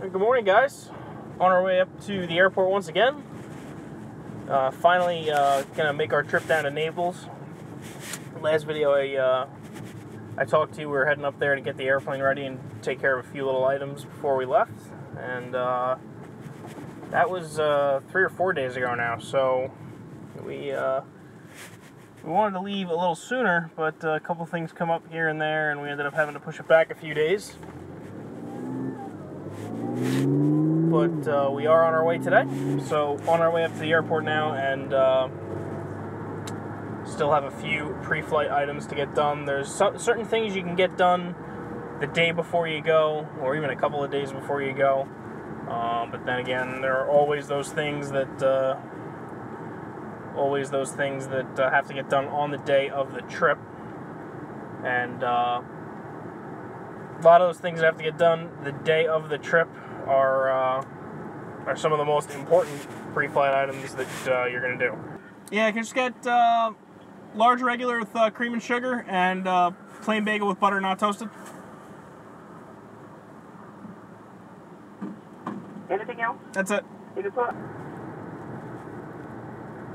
Good morning, guys. On our way up to the airport once again. Finally gonna make our trip down to Naples. Last video I talked to you, we were heading up there to get the airplane ready and take care of a few little items before we left. And that was 3 or 4 days ago now, so we wanted to leave a little sooner, but a couple things come up here and there, and we ended up having to push it back a few days. But we are on our way today, so on our way up to the airport now, and still have a few pre-flight items to get done. There's certain things you can get done the day before you go, or even a couple of days before you go, but then again, there are always those things that have to get done on the day of the trip, and a lot of those things that have to get done the day of the trip are some of the most important pre-flight items that you're going to do. Yeah, I can just get large regular with cream and sugar, and plain bagel with butter not toasted. Anything else? That's it. You can put.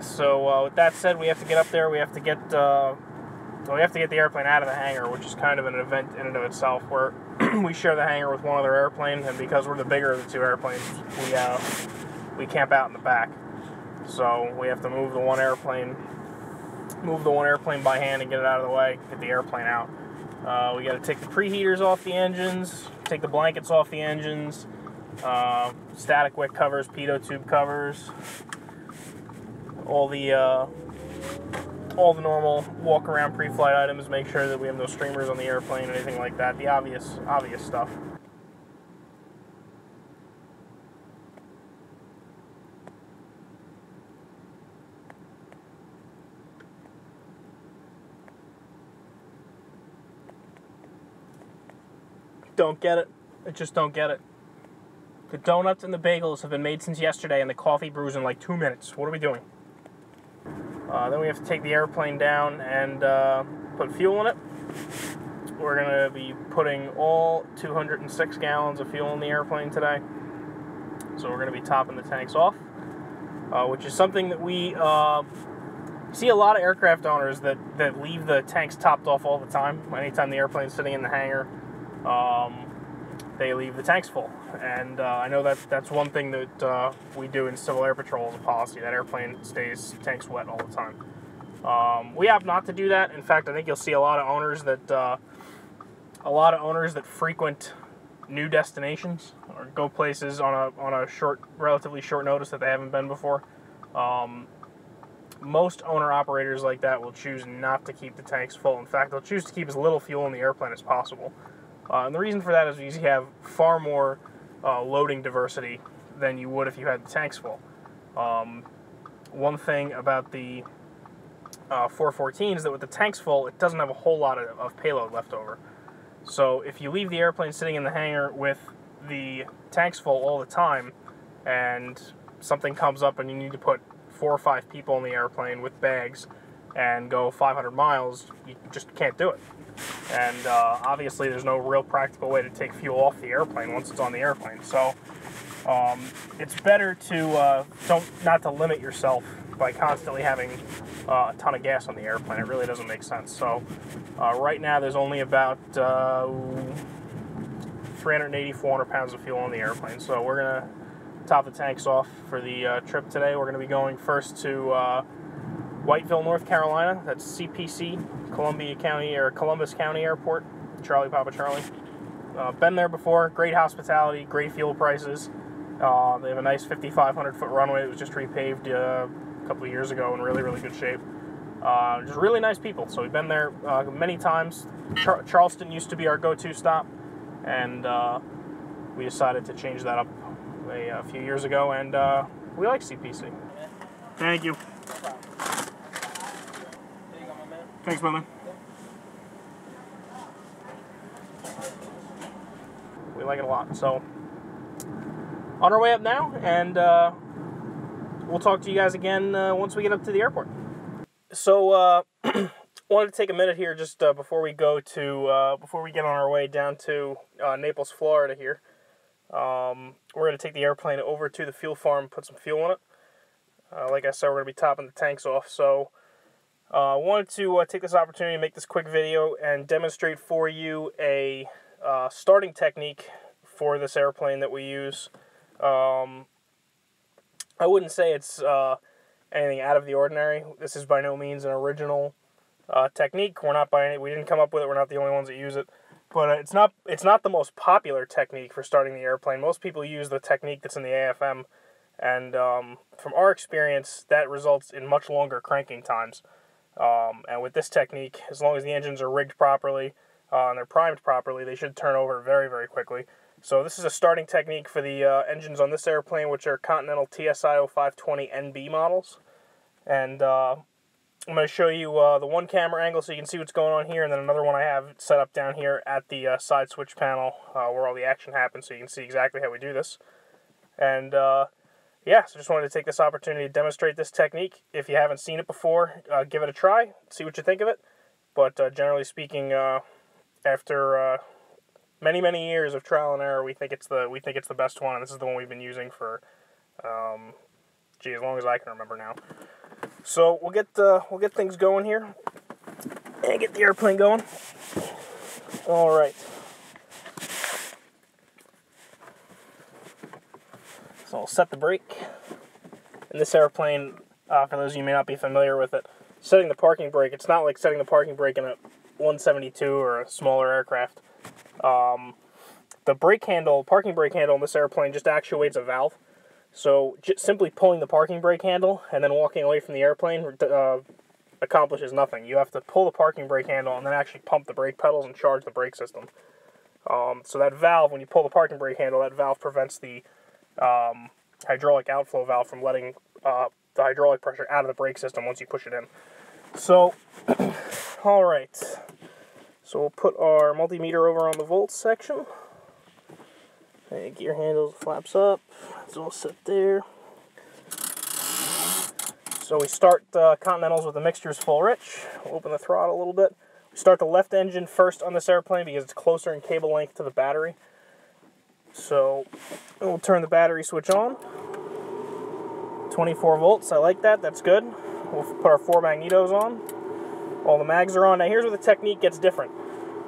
So with that said, we have to get up there. We have to get the airplane out of the hangar, which is kind of an event in and of itself, where we share the hangar with one other airplane, and because we're the bigger of the two airplanes, we camp out in the back. So we have to move the one airplane by hand and get it out of the way, get the airplane out. We got to take the preheaters off the engines, take the blankets off the engines, static wick covers, pitot tube covers, all the normal walk-around pre-flight items, make sure that we have no streamers on the airplane, anything like that, the obvious stuff. Don't get it. I just don't get it. The donuts and the bagels have been made since yesterday, and the coffee brews in like 2 minutes. What are we doing? Then we have to take the airplane down and put fuel in it. We're going to be putting all 206 gallons of fuel in the airplane today. So we're going to be topping the tanks off, which is something that we see a lot of aircraft owners that leave the tanks topped off all the time. Anytime the airplane's sitting in the hangar, they leave the tanks full. And I know that's one thing that we do in Civil Air Patrol as a policy. That airplane stays tanks wet all the time. We have not to do that. In fact, I think you'll see a lot of owners that frequent new destinations or go places on a relatively short notice that they haven't been before. Most owner-operators like that will choose not to keep the tanks full. In fact, they'll choose to keep as little fuel in the airplane as possible. And the reason for that is because you have far more loading diversity than you would if you had the tanks full. One thing about the 414 is that with the tanks full, it doesn't have a whole lot of payload left over. So if you leave the airplane sitting in the hangar with the tanks full all the time, and something comes up and you need to put 4 or 5 people in the airplane with bags and go 500 miles, you just can't do it. And obviously there's no real practical way to take fuel off the airplane once it's on the airplane. So it's better to not to limit yourself by constantly having a ton of gas on the airplane. It really doesn't make sense. So right now there's only about 380, 400 pounds of fuel on the airplane. So we're going to top the tanks off for the trip today. We're going to be going first to Whiteville, North Carolina. That's CPC, Columbus County Airport, Charlie Papa Charlie. Been there before. Great hospitality, great fuel prices. They have a nice 5,500-foot runway. It was just repaved a couple of years ago in really, really good shape. Just really nice people. So we've been there many times. Charleston used to be our go-to stop, and we decided to change that up a few years ago, and we like CPC. Thank you. Thanks, brother. We like it a lot. So, on our way up now, and we'll talk to you guys again once we get up to the airport. So, wanted to take a minute here just before we get on our way down to Naples, Florida here. We're going to take the airplane over to the fuel farm and put some fuel in it. Like I said, we're going to be topping the tanks off. So I wanted to take this opportunity to make this quick video and demonstrate for you a starting technique for this airplane that we use. I wouldn't say it's anything out of the ordinary. This is by no means an original technique. We didn't come up with it. We're not the only ones that use it. But it's not the most popular technique for starting the airplane. Most people use the technique that's in the AFM, and from our experience, that results in much longer cranking times. And with this technique, as long as the engines are rigged properly and they're primed properly, they should turn over very, very quickly. So this is a starting technique for the engines on this airplane, which are Continental TSI 0520 NB models. And I'm going to show you the one camera angle so you can see what's going on here, and then another one I have set up down here at the side switch panel where all the action happens, so you can see exactly how we do this. And yeah, so just wanted to take this opportunity to demonstrate this technique. If you haven't seen it before, give it a try, see what you think of it. But generally speaking, after many, many years of trial and error, we think it's the best one, and this is the one we've been using for as long as I can remember now. So we'll get things going here and get the airplane going. All right. So I'll set the brake. In this airplane, for those of you who may not be familiar with it, setting the parking brake, it's not like setting the parking brake in a 172 or a smaller aircraft. The parking brake handle in this airplane just actuates a valve. So just simply pulling the parking brake handle and then walking away from the airplane accomplishes nothing. You have to pull the parking brake handle and then actually pump the brake pedals and charge the brake system. So that valve, when you pull the parking brake handle, that valve prevents the hydraulic outflow valve from letting the hydraulic pressure out of the brake system once you push it in. So, all right. So we'll put our multimeter over on the volts section. Okay, gear handles, flaps up. It's all set there. So we start Continentals with the mixtures full rich. We'll open the throttle a little bit. We start the left engine first on this airplane because it's closer in cable length to the battery. So we'll turn the battery switch on. 24 volts, I like that, that's good. We'll put our 4 magnetos on. All the mags are on. Now here's where the technique gets different.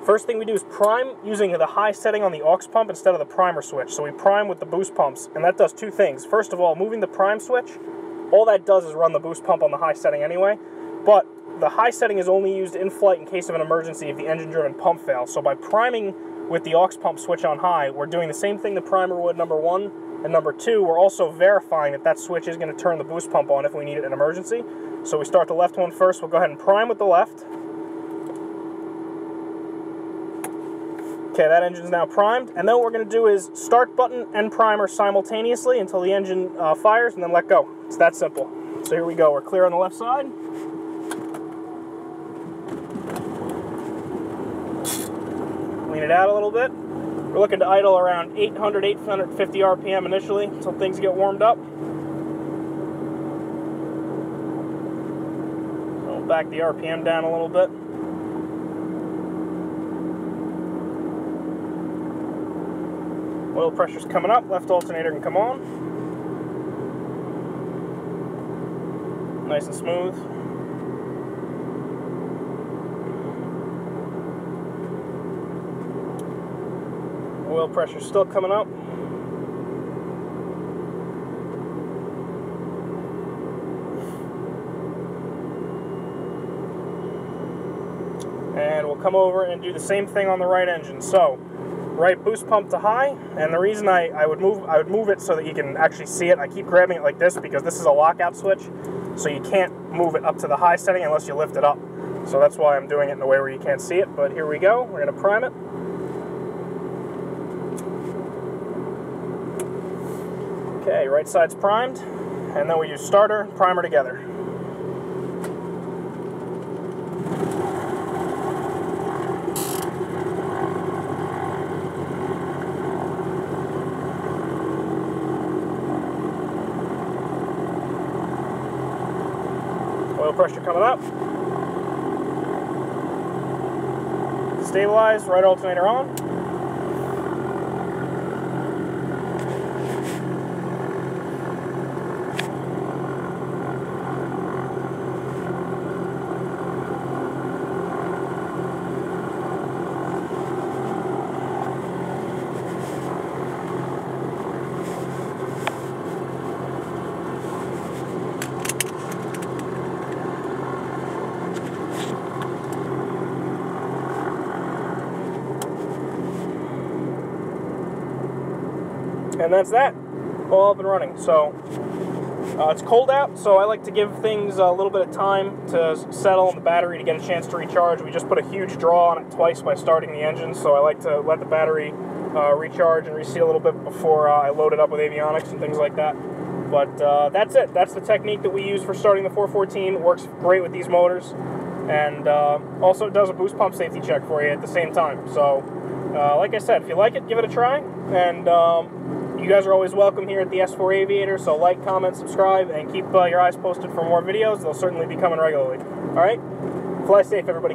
First thing we do is prime using the high setting on the aux pump instead of the primer switch. So we prime with the boost pumps, and that does two things. First of all, moving the prime switch, all that does is run the boost pump on the high setting anyway, but the high setting is only used in flight in case of an emergency if the engine-driven pump fails. So by priming with the aux pump switch on high, we're doing the same thing the primer would, number one, and number two, we're also verifying that that switch is going to turn the boost pump on if we need it in an emergency. So we start the left one first. We'll go ahead and prime with the left. Okay, that engine's now primed, and then what we're going to do is start button and primer simultaneously until the engine fires, and then let go. It's that simple. So here we go. We're clear on the left side. Clean it out a little bit. We're looking to idle around 800, 850 RPM initially until things get warmed up. We'll back the RPM down a little bit. Oil pressure's coming up, left alternator can come on. Nice and smooth. Oil pressure's still coming up. And we'll come over and do the same thing on the right engine. So, right boost pump to high, and the reason I would move it so that you can actually see it. I keep grabbing it like this because this is a lockout switch, so you can't move it up to the high setting unless you lift it up. So that's why I'm doing it in a way where you can't see it. But here we go. We're going to prime it. Okay, right side's primed, and then we use starter and primer together. Oil pressure coming up. Stabilize, right alternator on. And that's that, all up and running. So it's cold out, so I like to give things a little bit of time to settle in the battery to get a chance to recharge. We just put a huge draw on it twice by starting the engine, so I like to let the battery recharge and reseal a little bit before I load it up with avionics and things like that. But that's it. That's the technique that we use for starting the 414. It works great with these motors, and also it does a boost pump safety check for you at the same time. So like I said, if you like it, give it a try, and you guys are always welcome here at the S4 Aviator, so like, comment, subscribe, and keep your eyes posted for more videos. They'll certainly be coming regularly. Alright? Fly safe, everybody.